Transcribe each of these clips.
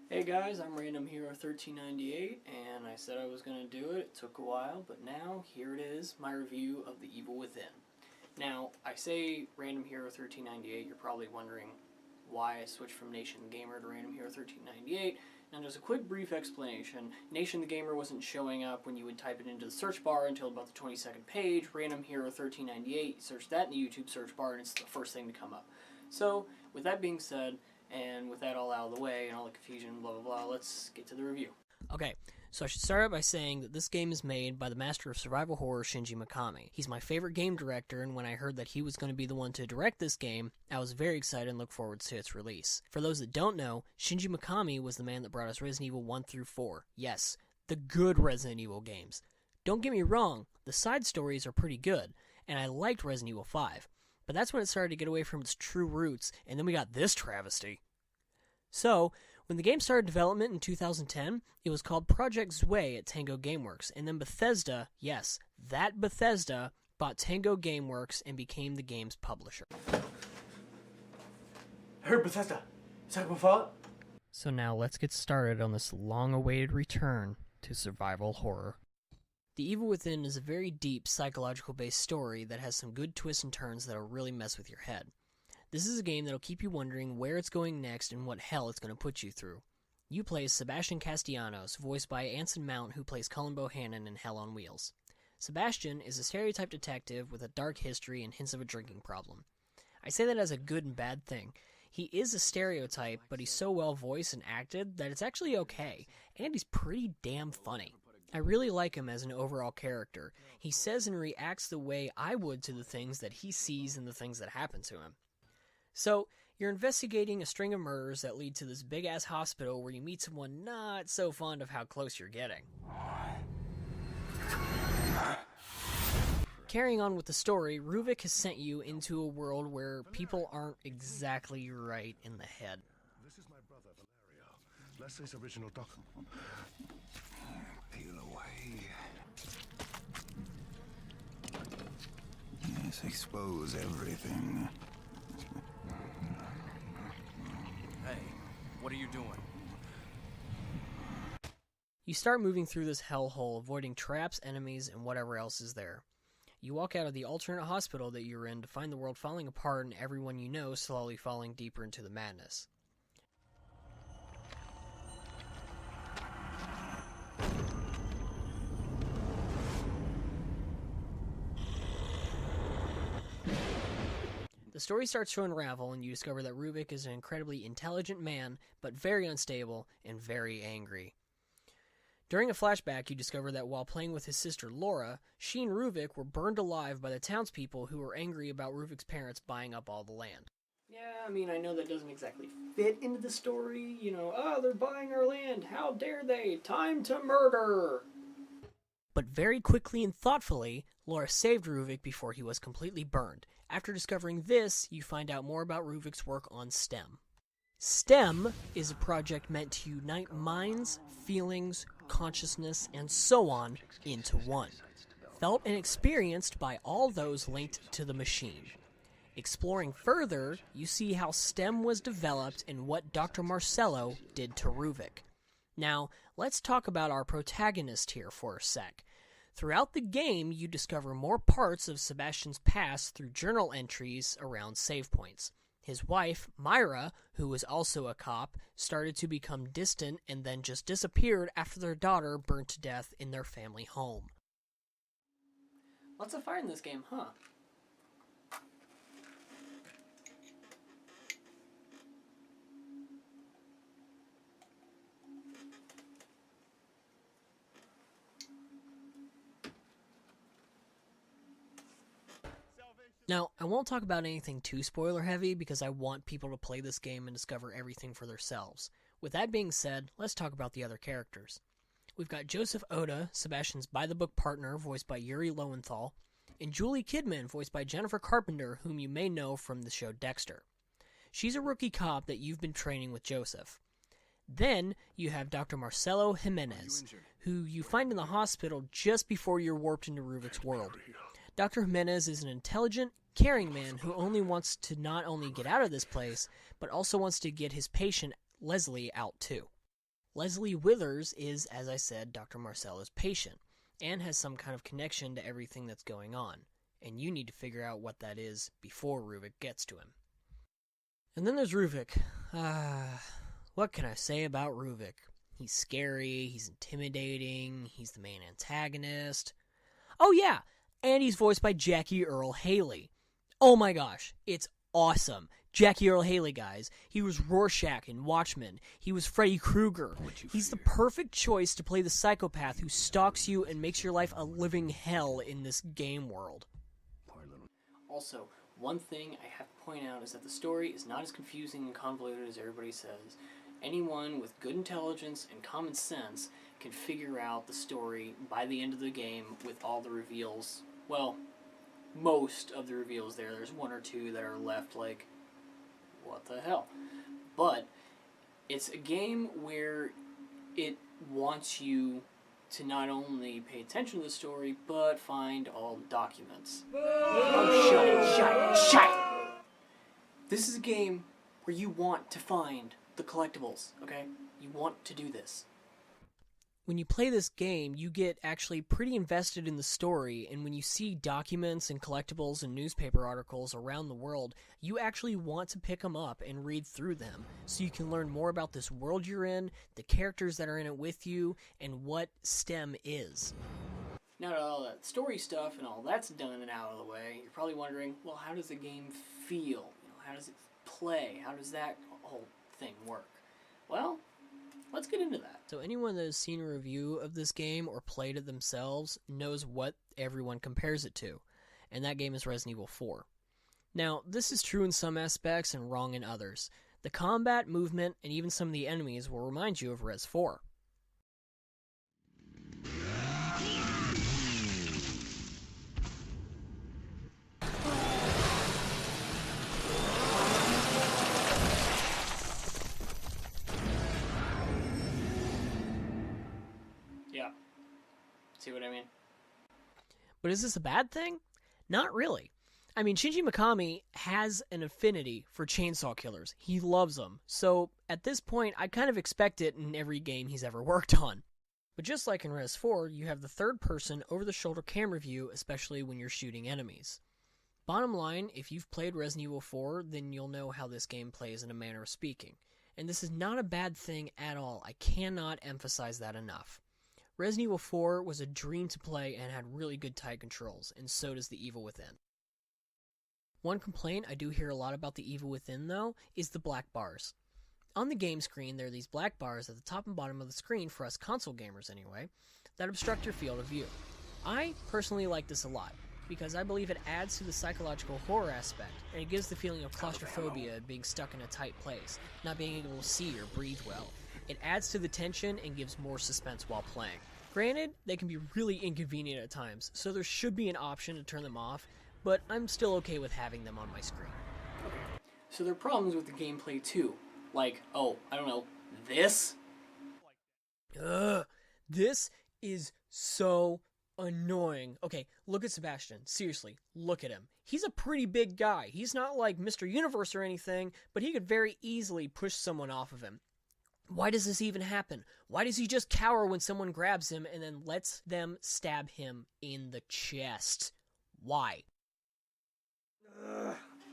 Hey guys, I'm Random Hero 1398, and I said I was going to do it. It took a while, but now here it is, my review of The Evil Within. Now, I say Random Hero 1398, you're probably wondering why I switched from Nation the Gamer to Random Hero 1398. Now, just a quick brief explanation. Nation the Gamer wasn't showing up when you would type it into the search bar until about the 22nd page. Random Hero 1398, you search that in the YouTube search bar, and it's the first thing to come up. So, with that being said, and with that all out of the way and all the confusion, blah blah blah, let's get to the review. Okay, so I should start out by saying that this game is made by the master of survival horror, Shinji Mikami. He's my favorite game director, and when I heard that he was going to be the one to direct this game, I was very excited and look forward to its release. For those that don't know, Shinji Mikami was the man that brought us Resident Evil 1 through 4. Yes, the good Resident Evil games. Don't get me wrong, the side stories are pretty good, and I liked Resident Evil 5. But that's when it started to get away from its true roots, and then we got this travesty. So, when the game started development in 2010, it was called Project Zwei at Tango Gameworks, and then Bethesda, yes, that Bethesda, bought Tango Gameworks and became the game's publisher. I heard Bethesda. Is that my fault? So now let's get started on this long-awaited return to survival horror. The Evil Within is a very deep, psychological-based story that has some good twists and turns that'll really mess with your head. This is a game that'll keep you wondering where it's going next and what hell it's going to put you through. You play as Sebastian Castellanos, voiced by Anson Mount, who plays Cullen Bohannon in Hell on Wheels. Sebastian is a stereotyped detective with a dark history and hints of a drinking problem. I say that as a good and bad thing. He is a stereotype, but he's so well voiced and acted that it's actually okay, and he's pretty damn funny. I really like him as an overall character. He says and reacts the way I would to the things that he sees and the things that happen to him. So, you're investigating a string of murders that lead to this big-ass hospital where you meet someone not so fond of how close you're getting. Carrying on with the story, Ruvik has sent you into a world where people aren't exactly right in the head. This is my brother, Valerio. Leslie's original doc. Peel away. Yes, expose everything. Hey, what are you doing? You start moving through this hellhole, avoiding traps, enemies, and whatever else is there. You walk out of the alternate hospital that you're in to find the world falling apart and everyone you know slowly falling deeper into the madness. The story starts to unravel, and you discover that Ruvik is an incredibly intelligent man, but very unstable and very angry. During a flashback, you discover that while playing with his sister Laura, she and Ruvik were burned alive by the townspeople who were angry about Ruvik's parents buying up all the land. Yeah, I mean, I know that doesn't exactly fit into the story. You know, they're buying our land. How dare they? Time to murder! But very quickly and thoughtfully, Laura saved Ruvik before he was completely burned. After discovering this, you find out more about Ruvik's work on STEM. STEM is a project meant to unite minds, feelings, consciousness, and so on into one, felt and experienced by all those linked to the machine. Exploring further, you see how STEM was developed and what Dr. Marcello did to Ruvik. Now, let's talk about our protagonist here for a sec. Throughout the game, you discover more parts of Sebastian's past through journal entries around save points. His wife, Myra, who was also a cop, started to become distant and then just disappeared after their daughter burned to death in their family home. Lots of fire in this game, huh? Now, I won't talk about anything too spoiler-heavy because I want people to play this game and discover everything for themselves. With that being said, let's talk about the other characters. We've got Joseph Oda, Sebastian's by-the-book partner, voiced by Yuri Lowenthal, and Julie Kidman, voiced by Jennifer Carpenter, whom you may know from the show Dexter. She's a rookie cop that you've been training with Joseph. Then, you have Dr. Marcelo Jimenez, who you find in the hospital just before you're warped into Ruvik's world. Dr. Jimenez is an intelligent, caring man who only wants to not only get out of this place, but also wants to get his patient, Leslie, out too. Leslie Withers is, as I said, Dr. Marcella's patient, and has some kind of connection to everything that's going on, and you need to figure out what that is before Ruvik gets to him. And then there's Ruvik. What can I say about Ruvik? He's scary, he's intimidating, he's the main antagonist. Oh yeah, and he's voiced by Jackie Earle Haley. Oh my gosh, it's awesome. Jackie Earle Haley, guys. He was Rorschach in Watchmen. He was Freddy Krueger. He's the perfect choice to play the psychopath who stalks you and makes your life a living hell in this game world. Also, one thing I have to point out is that the story is not as confusing and convoluted as everybody says. Anyone with good intelligence and common sense can figure out the story by the end of the game with all the reveals. Well, most of the reveals there. There's one or two that are left like, what the hell? But it's a game where it wants you to not only pay attention to the story, but find all the documents. Oh, shut it! This is a game where you want to find the collectibles, okay? You want to do this. When you play this game, you get actually pretty invested in the story, and when you see documents and collectibles and newspaper articles around the world, you actually want to pick them up and read through them, so you can learn more about this world you're in, the characters that are in it with you, and what STEM is. Now that all that story stuff and all that's done and out of the way, you're probably wondering, well, how does the game feel? How does it play? How does that whole thing work? Well, let's get into that. So anyone that has seen a review of this game or played it themselves knows what everyone compares it to, and that game is Resident Evil 4. Now, this is true in some aspects and wrong in others. The combat, movement, and even some of the enemies will remind you of Res 4. Yeah. See what I mean? But is this a bad thing? Not really. I mean, Shinji Mikami has an affinity for chainsaw killers. He loves them. So, at this point, I kind of expect it in every game he's ever worked on. But just like in Res 4, you have the third-person, over-the-shoulder camera view, especially when you're shooting enemies. Bottom line, if you've played Resident Evil 4, then you'll know how this game plays in a manner of speaking. And this is not a bad thing at all. I cannot emphasize that enough. Resident Evil 4 was a dream to play and had really good tight controls, and so does The Evil Within. One complaint I do hear a lot about The Evil Within, though, is the black bars. On the game screen, there are these black bars at the top and bottom of the screen, for us console gamers anyway, that obstruct your field of view. I personally like this a lot, because I believe it adds to the psychological horror aspect, and it gives the feeling of claustrophobia being stuck in a tight place, not being able to see or breathe well. It adds to the tension and gives more suspense while playing. Granted, they can be really inconvenient at times, so there should be an option to turn them off, but I'm still okay with having them on my screen. Okay, so there are problems with the gameplay too. Like, I don't know, this? This is so annoying. Okay, look at Sebastian. Seriously, look at him. He's a pretty big guy. He's not like Mr. Universe or anything, but he could very easily push someone off of him. Why does this even happen? Why does he just cower when someone grabs him and then lets them stab him in the chest? Why?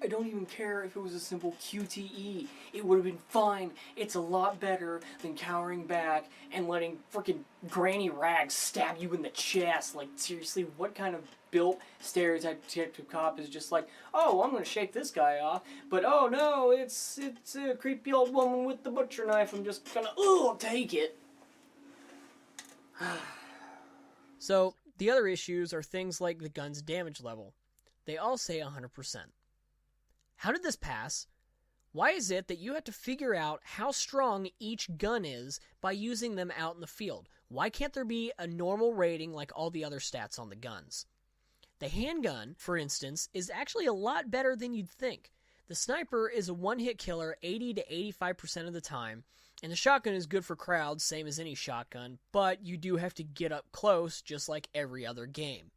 I don't even care if it was a simple QTE. It would have been fine. It's a lot better than cowering back and letting frickin' Granny Rags stab you in the chest. Like, seriously, what kind of built stereotype cop is just like, I'm gonna shake this guy off, but oh no, it's a creepy old woman with the butcher knife. I'm just gonna, take it. So, the other issues are things like the gun's damage level. They all say 100%. How did this pass? Why is it that you have to figure out how strong each gun is by using them out in the field? Why can't there be a normal rating like all the other stats on the guns? The handgun, for instance, is actually a lot better than you'd think. The sniper is a one-hit killer 80 to 85% of the time, and the shotgun is good for crowds, same as any shotgun, but you do have to get up close just like every other game.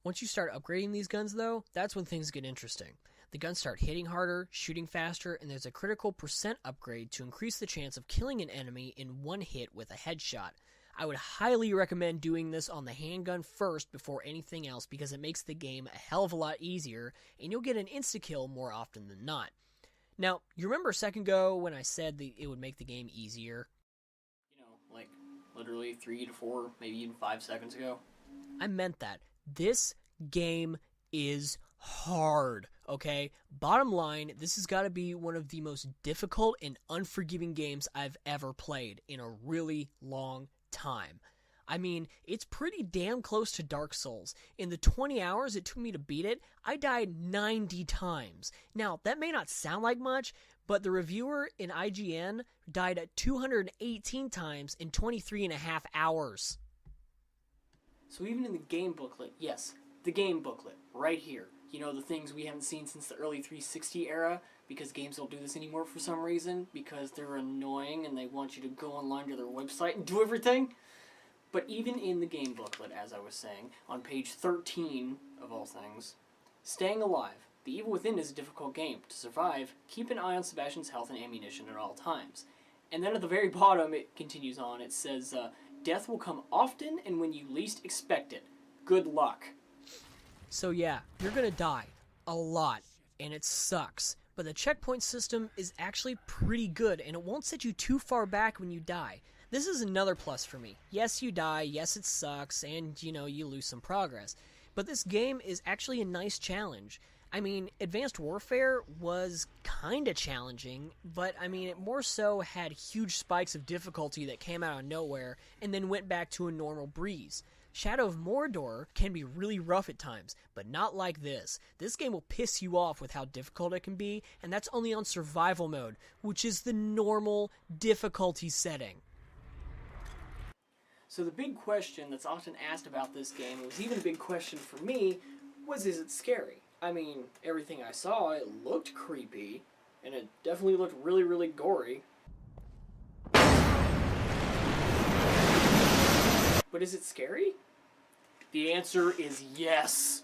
Once you start upgrading these guns, though, that's when things get interesting. The guns start hitting harder, shooting faster, and there's a critical percent upgrade to increase the chance of killing an enemy in one hit with a headshot. I would highly recommend doing this on the handgun first before anything else because it makes the game a hell of a lot easier and you'll get an insta-kill more often than not. Now, you remember a second ago when I said that it would make the game easier? You know, like literally 3 to 4, maybe even 5 seconds ago. I meant that. This game is hard, okay? Bottom line, this has got to be one of the most difficult and unforgiving games I've ever played in a really long time. I mean, it's pretty damn close to Dark Souls. In the 20 hours it took me to beat it, I died 90 times. Now, that may not sound like much, but the reviewer in IGN died 218 times in 23 and a half hours. So even in the game booklet, yes, the game booklet, right here. You know, the things we haven't seen since the early 360 era, because games don't do this anymore for some reason, because they're annoying and they want you to go online to their website and do everything. But even in the game booklet, as I was saying, on page 13, of all things, staying alive. The Evil Within is a difficult game. To survive, keep an eye on Sebastian's health and ammunition at all times. And then at the very bottom, it continues on. It says, death will come often and when you least expect it. Good luck. So yeah, you're gonna die. A lot. And it sucks. But the checkpoint system is actually pretty good, and it won't set you too far back when you die. This is another plus for me. Yes, you die, yes, it sucks, and, you lose some progress. But this game is actually a nice challenge. I mean, Advanced Warfare was kinda challenging, but, it more so had huge spikes of difficulty that came out of nowhere, and then went back to a normal breeze. Shadow of Mordor can be really rough at times, but not like this. This game will piss you off with how difficult it can be, and that's only on survival mode, which is the normal difficulty setting. So the big question that's often asked about this game, it was even a big question for me, was is it scary? I mean, everything I saw, it looked creepy, and it definitely looked really, really gory. But is it scary? The answer is yes.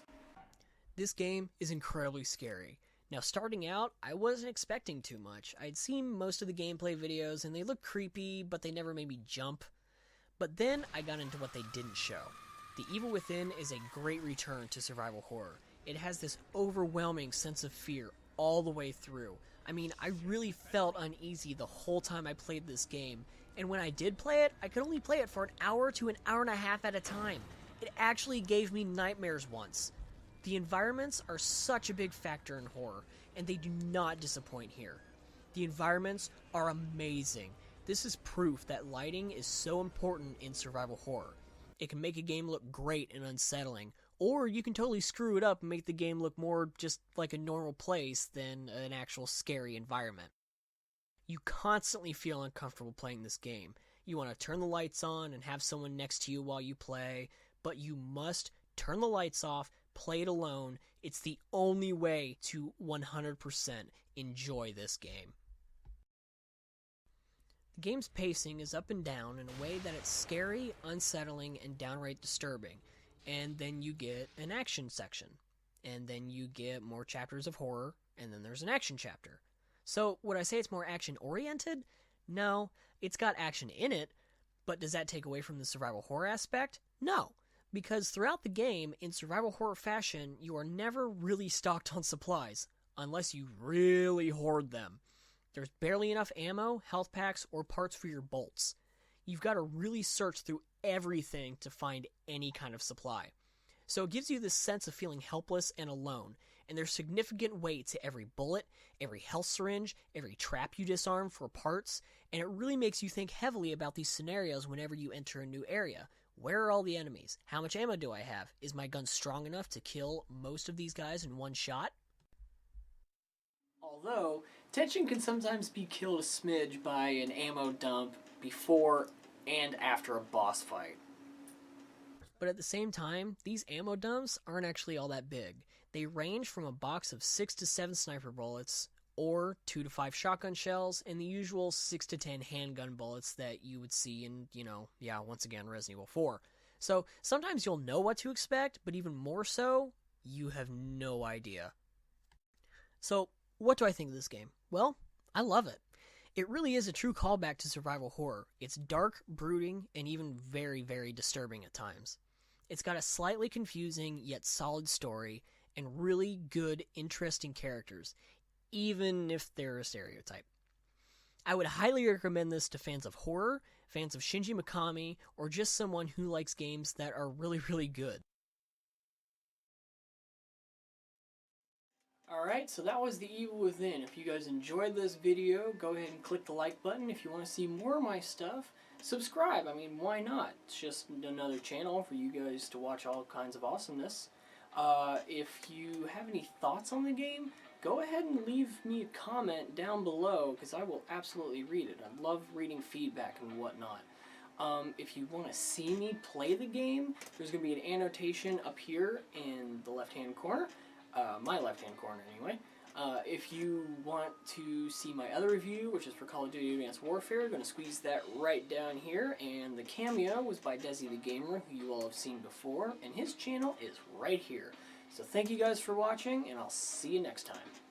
This game is incredibly scary. Now, starting out, I wasn't expecting too much. I'd seen most of the gameplay videos, and they looked creepy, but they never made me jump. But then I got into what they didn't show. The Evil Within is a great return to survival horror. It has this overwhelming sense of fear all the way through. I really felt uneasy the whole time I played this game, and when I did play it, I could only play it for an hour to an hour and a half at a time. It actually gave me nightmares once. The environments are such a big factor in horror, and they do not disappoint here. The environments are amazing. This is proof that lighting is so important in survival horror. It can make a game look great and unsettling, or you can totally screw it up and make the game look more just like a normal place than an actual scary environment. You constantly feel uncomfortable playing this game. You want to turn the lights on and have someone next to you while you play, but you must turn the lights off, play it alone. It's the only way to 100% enjoy this game. The game's pacing is up and down in a way that it's scary, unsettling, and downright disturbing. And then you get an action section. And then you get more chapters of horror, and then there's an action chapter. So, would I say it's more action-oriented? No, it's got action in it, but does that take away from the survival horror aspect? No, because throughout the game, in survival horror fashion, you are never really stocked on supplies, unless you really hoard them. There's barely enough ammo, health packs, or parts for your bolts. You've got to really search through everything to find any kind of supply. So it gives you this sense of feeling helpless and alone, and there's significant weight to every bullet, every health syringe, every trap you disarm for parts, and it really makes you think heavily about these scenarios whenever you enter a new area. Where are all the enemies? How much ammo do I have? Is my gun strong enough to kill most of these guys in one shot? Although, tension can sometimes be killed a smidge by an ammo dump before and after a boss fight. But at the same time, these ammo dumps aren't actually all that big. They range from a box of 6 to 7 sniper bullets, or 2 to 5 shotgun shells, and the usual 6 to 10 handgun bullets that you would see in, once again, Resident Evil 4. So sometimes you'll know what to expect, but even more so, you have no idea. So, what do I think of this game? Well, I love it. It really is a true callback to survival horror. It's dark, brooding, and even very, very disturbing at times. It's got a slightly confusing yet solid story and really good, interesting characters, even if they're a stereotype. I would highly recommend this to fans of horror, fans of Shinji Mikami, or just someone who likes games that are really, really good. Alright, so that was The Evil Within. If you guys enjoyed this video, go ahead and click the like button. If you want to see more of my stuff, subscribe. I mean, why not? It's just another channel for you guys to watch all kinds of awesomeness. If you have any thoughts on the game, go ahead and leave me a comment down below, because I will absolutely read it. I love reading feedback and whatnot. If you want to see me play the game, there's going to be an annotation up here in the left-hand corner. My left-hand corner, anyway. If you want to see my other review, which is for Call of Duty Advanced Warfare, I'm going to squeeze that right down here. And the cameo was by Desi the Gamer, who you all have seen before, and his channel is right here. So thank you guys for watching, and I'll see you next time.